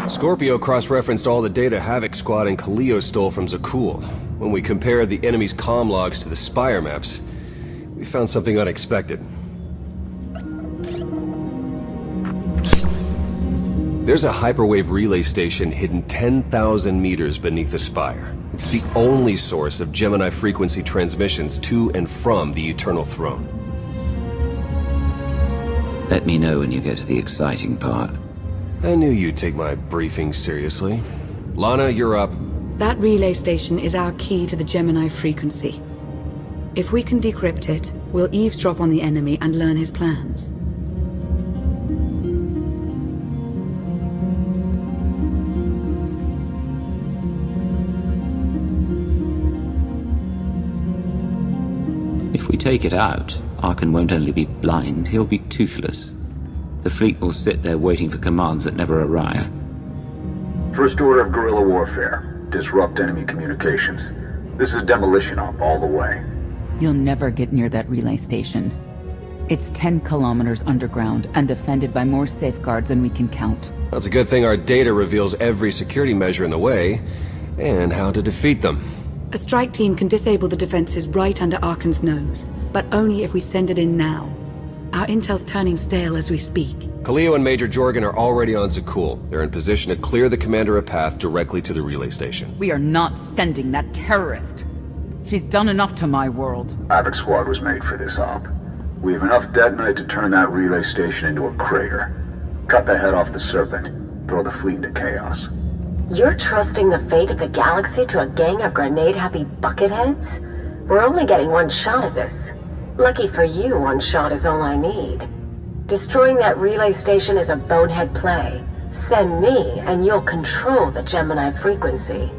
Scorpio cross-referenced all the data Havoc Squad and Kaleo stole from Zakul. When we compared the enemy's comm logs to the Spire maps, we found something unexpected. There's a hyperwave relay station hidden 10,000 meters beneath the Spire. It's the only source of Gemini frequency transmissions to and from the Eternal Throne. Let me know when you get to the exciting part. I knew you'd take my briefing seriously. Lana, you're up. That relay station is our key to the Gemini frequency. If we can decrypt it, we'll eavesdrop on the enemy and learn his plans. If we take it out, Arkan won't only be blind, he'll be toothless. The fleet will sit there waiting for commands that never arrive. First order of guerrilla warfare. Disrupt enemy communications. This is a demolition op all the way. You'll never get near that relay station. It's 10 kilometers underground and defended by more safeguards than we can count. That's a good thing our data reveals every security measure in the way, and how to defeat them. A strike team can disable the defenses right under Arkan's nose, but only if we send it in now. Our intel's turning stale as we speak. Kaleo and Major Jorgen are already on Zakul. They're in position to clear the commander a path directly to the relay station. We are not sending that terrorist. She's done enough to my world. Havoc Squad was made for this op. We have enough detonite to turn that relay station into a crater. Cut the head off the Serpent. Throw the fleet into chaos. You're trusting the fate of the galaxy to a gang of grenade-happy bucketheads? We're only getting one shot at this. Lucky for you, one shot is all I need. Destroying that relay station is a bonehead play. Send me, and you'll control the Gemini frequency.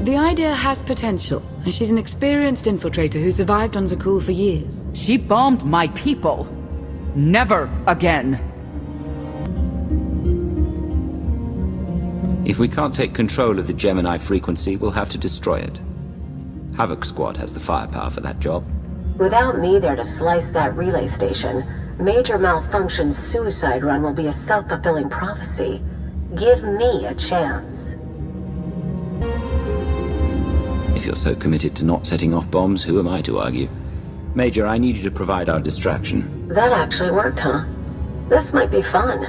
The idea has potential, and she's an experienced infiltrator who survived on Zakul for years. She bombed my people. Never again. If we can't take control of the Gemini frequency, we'll have to destroy it. Havoc Squad has the firepower for that job. Without me there to slice that relay station, Major Malfunction's suicide run will be a self-fulfilling prophecy. Give me a chance. If you're so committed to not setting off bombs, who am I to argue? Major, I need you to provide our distraction. That actually worked, huh? This might be fun.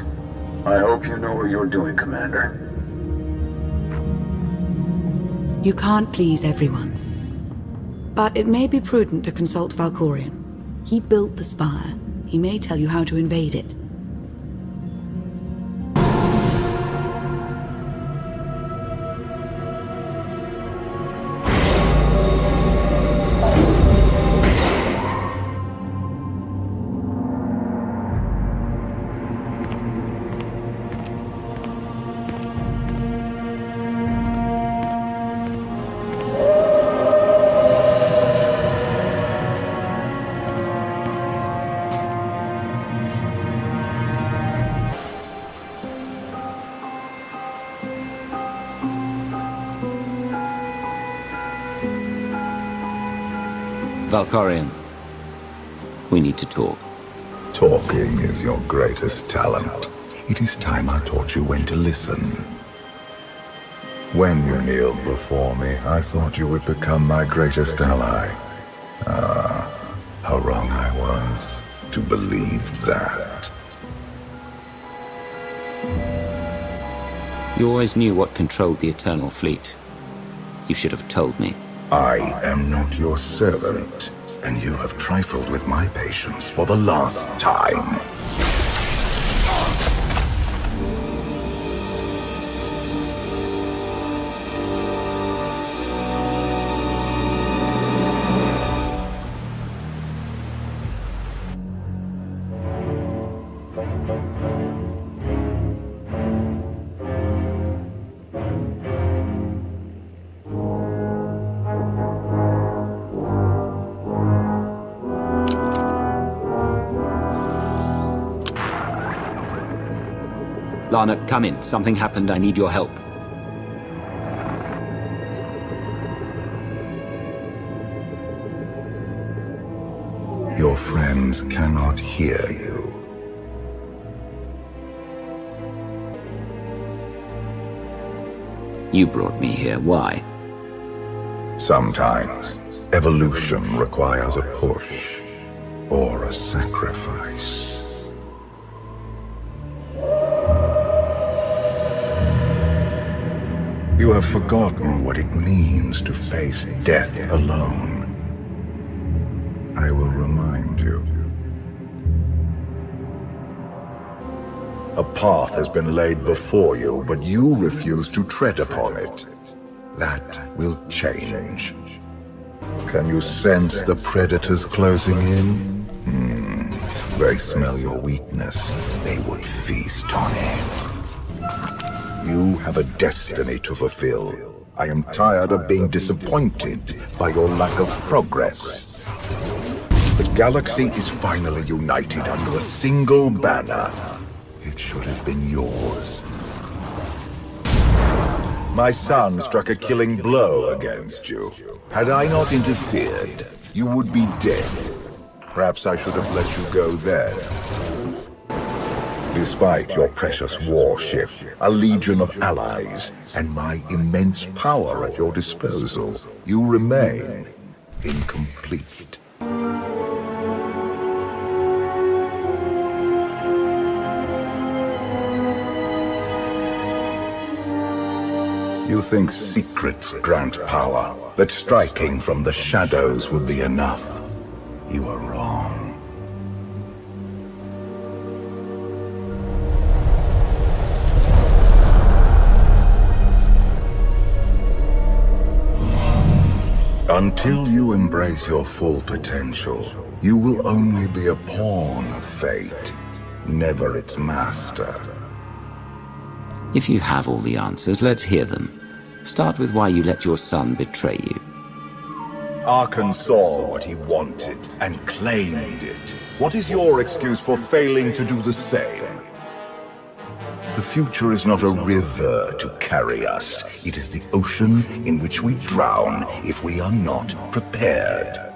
I hope you know what you're doing, Commander. You can't please everyone. But it may be prudent to consult Valkorion. He built the Spire. He may tell you how to invade it. Valkorion, we need to talk. Talking is your greatest talent. It is time I taught you when to listen. When you kneeled before me, I thought you would become my greatest ally. Ah, how wrong I was to believe that. You always knew what controlled the Eternal Fleet. You should have told me. I am not your servant, and you have trifled with my patience for the last time. Lana, come in. Something happened. I need your help. Your friends cannot hear you. You brought me here. Why? Sometimes, evolution requires a push, or a sacrifice. You have forgotten what it means to face death alone. I will remind you. A path has been laid before you, but you refuse to tread upon it. That will change. Can you sense the predators closing in? They smell your weakness. They would feast on it. You have a destiny to fulfill. I am tired of being disappointed by your lack of progress. The galaxy is finally united under a single banner. It should have been yours. My son struck a killing blow against you. Had I not interfered, you would be dead. Perhaps I should have let you go then. Despite your precious warship, a legion of allies, and my immense power at your disposal, you remain incomplete. You think secrets grant power, that striking from the shadows would be enough. You are wrong. Until you embrace your full potential, you will only be a pawn of fate, never its master. If you have all the answers, let's hear them. Start with why you let your son betray you. Arkan saw what he wanted and claimed it. What is your excuse for failing to do the same? The future is not a river to carry us. It is the ocean in which we drown if we are not prepared.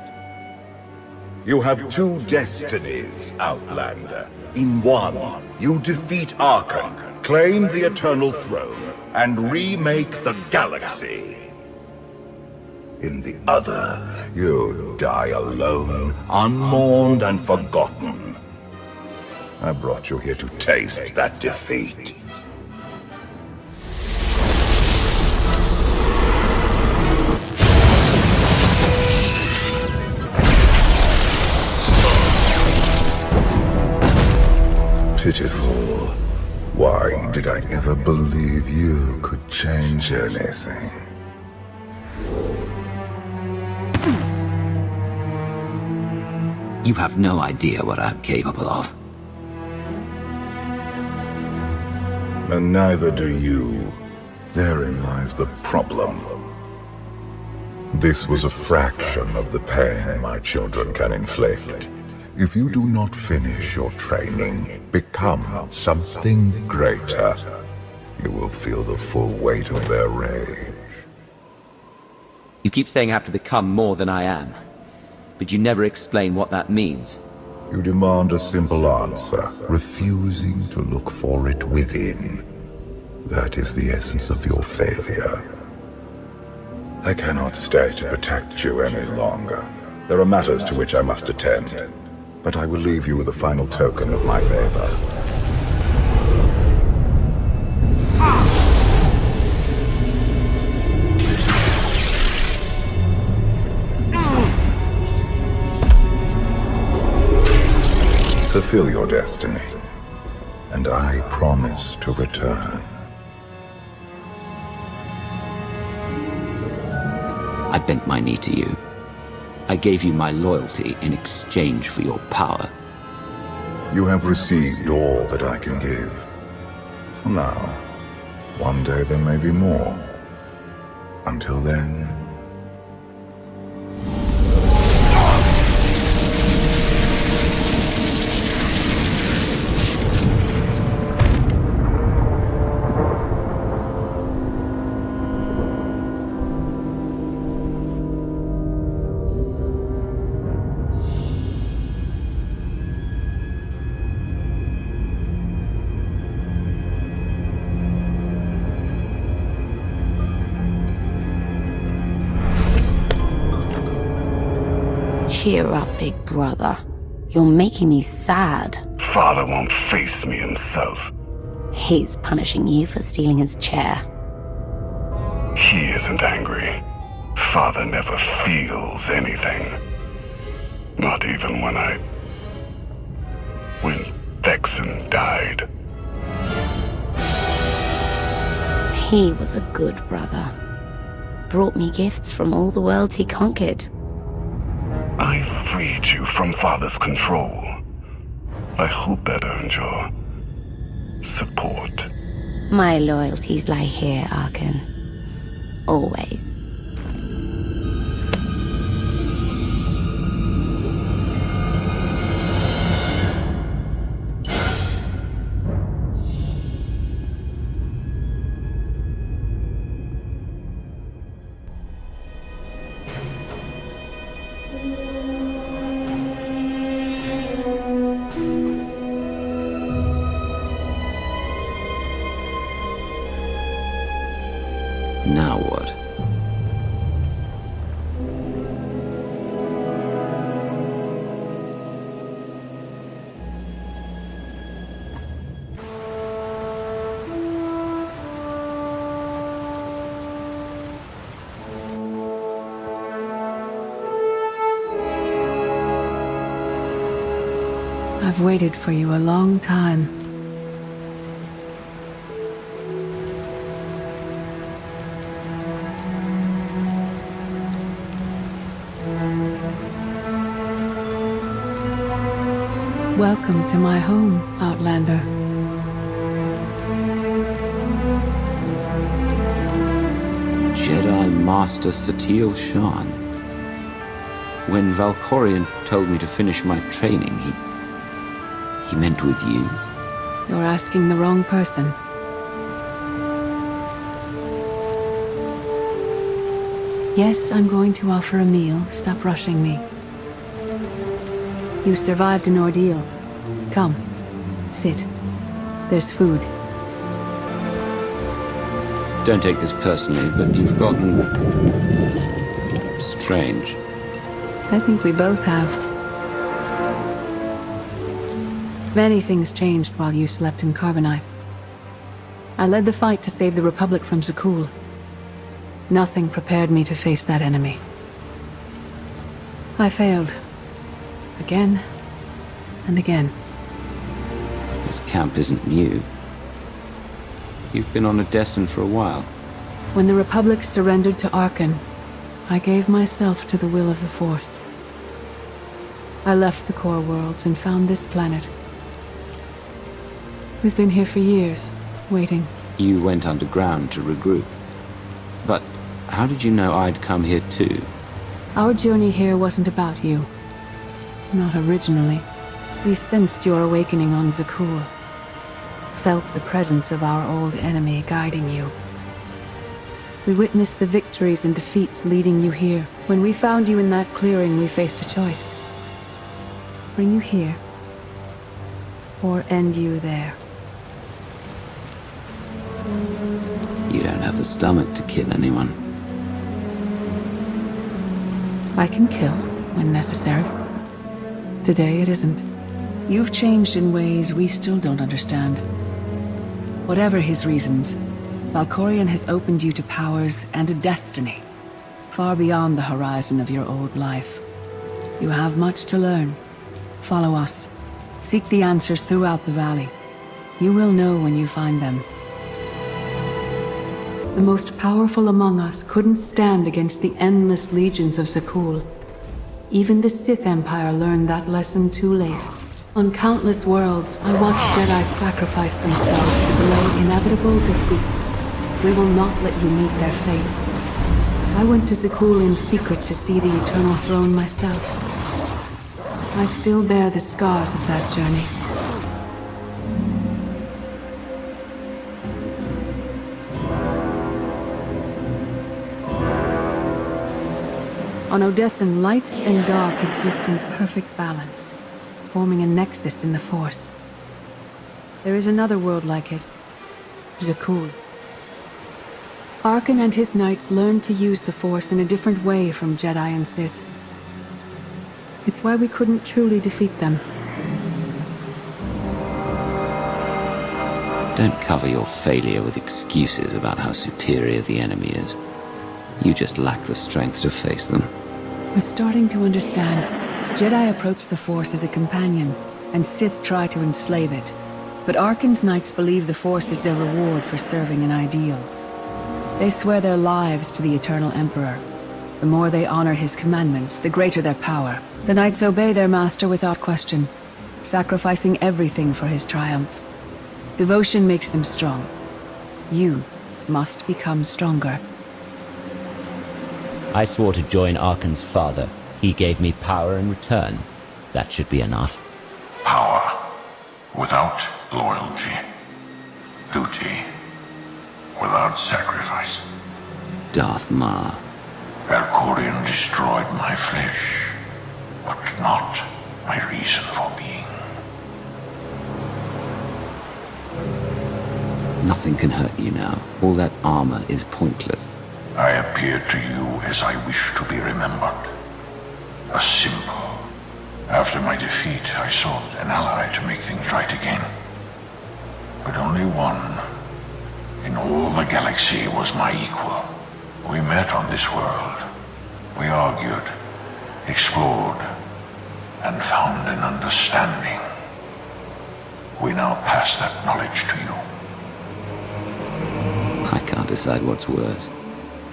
You have two destinies, Outlander. In one, you defeat Arkan, claim the Eternal Throne, and remake the galaxy. In the other, you die alone, unmourned and forgotten. I brought you here to taste that defeat. Pitiful. Why did I ever believe you could change anything? You have no idea what I'm capable of. And neither do you. Therein lies the problem. This was a fraction of the pain my children can inflict. If you do not finish your training, become something greater, you will feel the full weight of their rage. You keep saying I have to become more than I am, but you never explain what that means. You demand a simple answer, refusing to look for it within. That is the essence of your failure. I cannot stay to protect you any longer. There are matters to which I must attend, but I will leave you with a final token of my favor. Fulfill your destiny, and I promise to return. I bent my knee to you. I gave you my loyalty in exchange for your power. You have received all that I can give. For now. One day there may be more. Until then... Cheer up, big brother. You're making me sad. Father won't face me himself. He's punishing you for stealing his chair. He isn't angry. Father never feels anything. Not even when Vexen died. He was a good brother. Brought me gifts from all the worlds he conquered. I freed you from Father's control. I hope that earned your support. My loyalties lie here, Arkan. Always. Now what? I've waited for you a long time. Welcome to my home, Outlander. Jedi Master Satil Shan. When Valkorion told me to finish my training, he meant with you. You're asking the wrong person. Yes, I'm going to offer a meal. Stop rushing me. You survived an ordeal. Come, sit. There's food. Don't take this personally, but you've gotten strange. I think we both have. Many things changed while you slept in Carbonite. I led the fight to save the Republic from Zakul. Nothing prepared me to face that enemy. I failed. Again and again. This camp isn't new. You've been on Odessen for a while. When the Republic surrendered to Arkan, I gave myself to the will of the Force. I left the core worlds and found this planet. We've been here for years, waiting. You went underground to regroup. But how did you know I'd come here too? Our journey here wasn't about you. Not originally. We sensed your awakening on Zakul. Felt the presence of our old enemy guiding you. We witnessed the victories and defeats leading you here. When we found you in that clearing, we faced a choice. Bring you here, or end you there. You don't have the stomach to kill anyone. I can kill when necessary. Today it isn't. You've changed in ways we still don't understand. Whatever his reasons, Valkorion has opened you to powers and a destiny, far beyond the horizon of your old life. You have much to learn. Follow us. Seek the answers throughout the valley. You will know when you find them. The most powerful among us couldn't stand against the endless legions of Zakul. Even the Sith Empire learned that lesson too late. On countless worlds, I watched Jedi sacrifice themselves to delay inevitable defeat. We will not let you meet their fate. I went to Zakul in secret to see the Eternal Throne myself. I still bear the scars of that journey. On Odessen, light and dark exist in perfect balance, forming a nexus in the Force. There is another world like it, Zakul. Arkan and his knights learned to use the Force in a different way from Jedi and Sith. It's why we couldn't truly defeat them. Don't cover your failure with excuses about how superior the enemy is. You just lack the strength to face them. We're starting to understand. Jedi approach the Force as a companion, and Sith try to enslave it. But Arkan's Knights believe the Force is their reward for serving an ideal. They swear their lives to the Eternal Emperor. The more they honor his commandments, the greater their power. The Knights obey their master without question, sacrificing everything for his triumph. Devotion makes them strong. You must become stronger. I swore to join Arkan's father. He gave me power in return. That should be enough. Power without loyalty. Duty without sacrifice. Darth Maul. Valkorion destroyed my flesh, but not my reason for being. Nothing can hurt you now. All that armor is pointless. I appear to you as I wish to be remembered. A symbol. After my defeat, I sought an ally to make things right again. But only one in all the galaxy was my equal. We met on this world. We argued, explored, and found an understanding. We now pass that knowledge to you. I can't decide what's worse.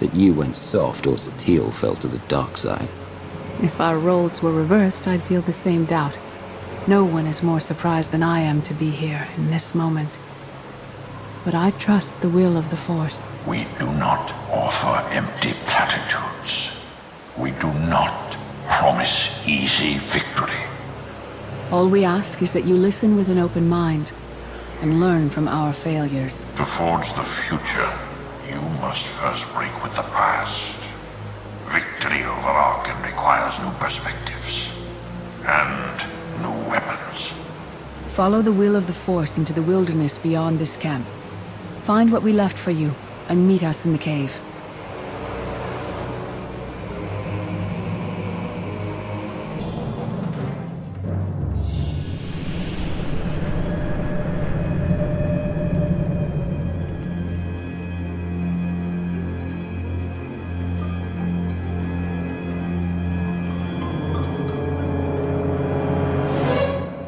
That you went soft or Satele fell to the dark side. If our roles were reversed, I'd feel the same doubt. No one is more surprised than I am to be here in this moment. But I trust the will of the Force. We do not offer empty platitudes. We do not promise easy victory. All we ask is that you listen with an open mind and learn from our failures. To forge the future, you must first break with the past. Victory over Arkan requires new perspectives and new weapons. Follow the will of the Force into the wilderness beyond this camp. Find what we left for you, and meet us in the cave.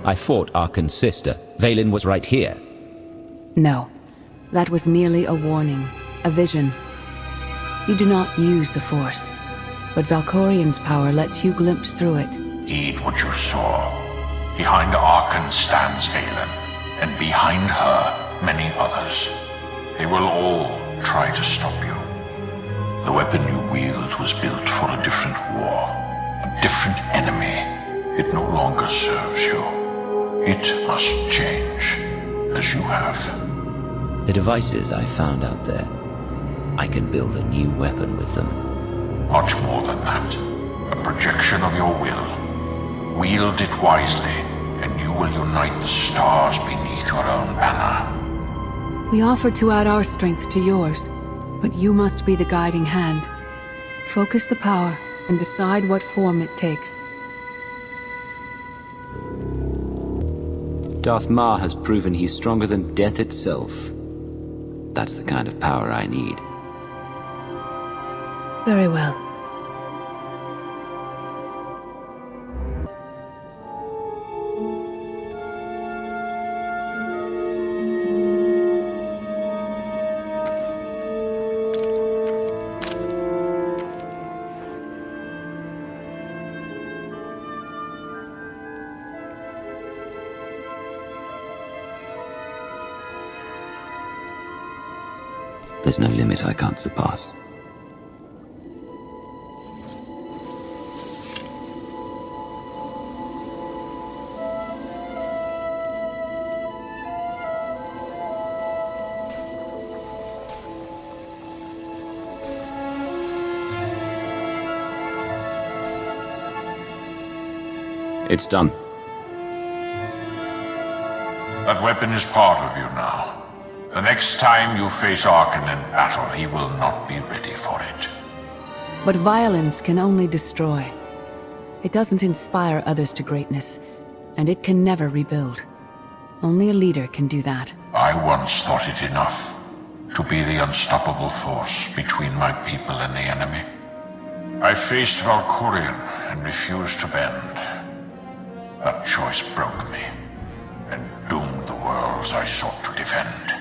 I fought Arkan's sister. Vaylin was right here. No. That was merely a warning, a vision. You do not use the Force, but Valkorion's power lets you glimpse through it. Heed what you saw. Behind Arkan stands Vaylin, and behind her, many others. They will all try to stop you. The weapon you wield was built for a different war, a different enemy. It no longer serves you. It must change, as you have. The devices I found out there, I can build a new weapon with them. Much more than that. A projection of your will. Wield it wisely, and you will unite the stars beneath your own banner. We offer to add our strength to yours, but you must be the guiding hand. Focus the power and decide what form it takes. Darth Maul has proven he's stronger than death itself. That's the kind of power I need. Very well. There's no limit I can't surpass. It's done. That weapon is part of you now. The next time you face Arkan in battle, he will not be ready for it. But violence can only destroy. It doesn't inspire others to greatness, and it can never rebuild. Only a leader can do that. I once thought it enough to be the unstoppable force between my people and the enemy. I faced Valkyrian and refused to bend. That choice broke me and doomed the worlds I sought to defend.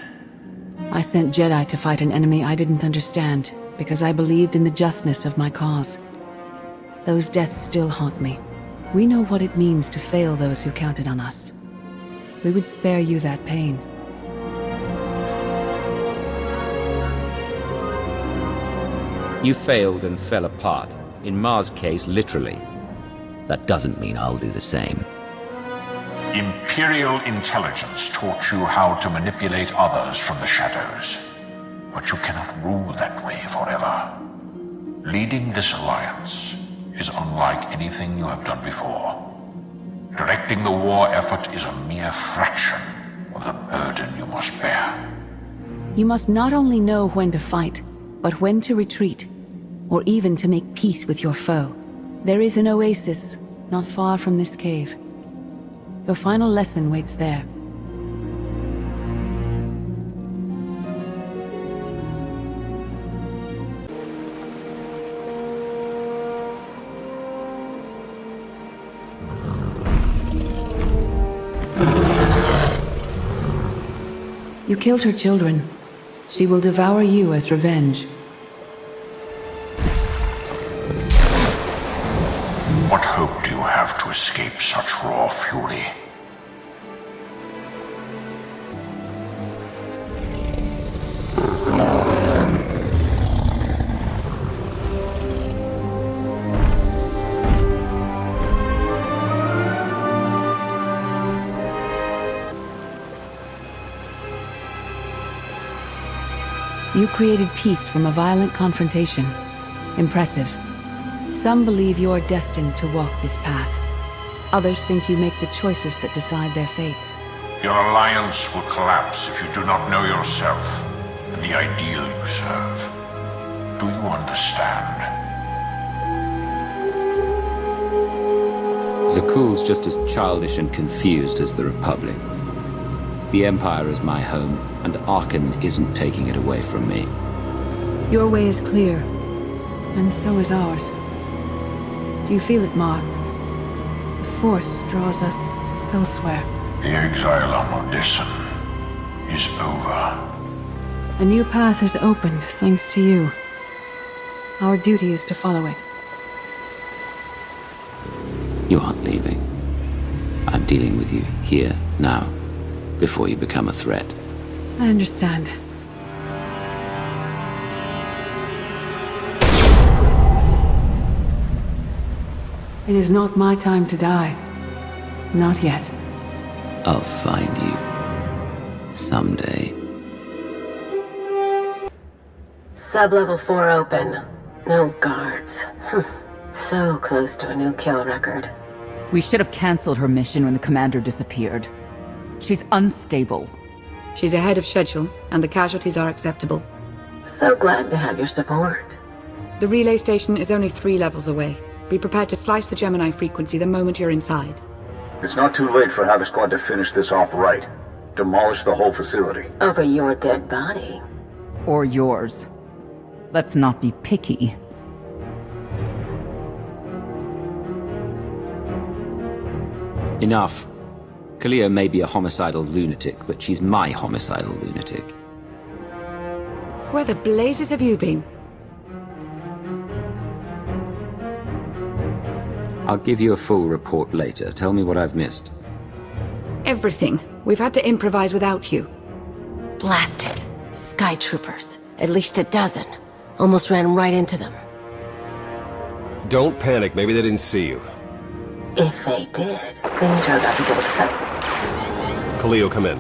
I sent Jedi to fight an enemy I didn't understand, because I believed in the justness of my cause. Those deaths still haunt me. We know what it means to fail those who counted on us. We would spare you that pain. You failed and fell apart. In Mars' case, literally. That doesn't mean I'll do the same. Imperial intelligence taught you how to manipulate others from the shadows. But you cannot rule that way forever. Leading this alliance is unlike anything you have done before. Directing the war effort is a mere fraction of the burden you must bear. You must not only know when to fight, but when to retreat, or even to make peace with your foe. There is an oasis not far from this cave. Your final lesson waits there. You killed her children. She will devour you as revenge. What hope do you have to escape such raw fury? You created peace from a violent confrontation. Impressive. Some believe you're destined to walk this path. Others think you make the choices that decide their fates. Your alliance will collapse if you do not know yourself and the ideal you serve. Do you understand? Zakuul's just as childish and confused as the Republic. The Empire is my home, and Arkan isn't taking it away from me. Your way is clear, and so is ours. Do you feel it, Mar? The Force draws us elsewhere. The exile on Odysseum is over. A new path has opened, thanks to you. Our duty is to follow it. You aren't leaving. I'm dealing with you here, now, before you become a threat. I understand. It is not my time to die. Not yet. I'll find you. Someday. Sub-level 4 open. No guards. So close to a new kill record. We should have canceled her mission when the commander disappeared. She's unstable. She's ahead of schedule, and the casualties are acceptable. So glad to have your support. The relay station is only 3 levels away. Be prepared to slice the Gemini frequency the moment you're inside. It's not too late for Havoc Squad to finish this op right. Demolish the whole facility. Over your dead body. Or yours. Let's not be picky. Enough. Kaleo may be a homicidal lunatic, but she's my homicidal lunatic. Where the blazes have you been? I'll give you a full report later. Tell me what I've missed. Everything. We've had to improvise without you. Blast it. Sky troopers. At least a dozen. Almost ran right into them. Don't panic, maybe they didn't see you. If they did, things are about to get exciting. Kaleo, come in.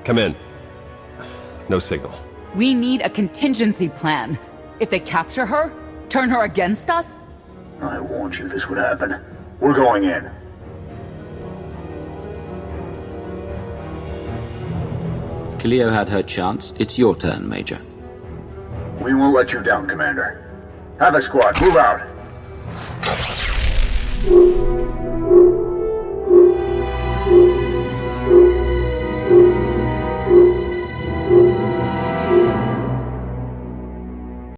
Come in. No signal. We need a contingency plan. If they capture her, turn her against us? I warned you this would happen. We're going in. Kaleo had her chance. It's your turn, Major. We won't let you down, Commander. Havoc Squad, move out.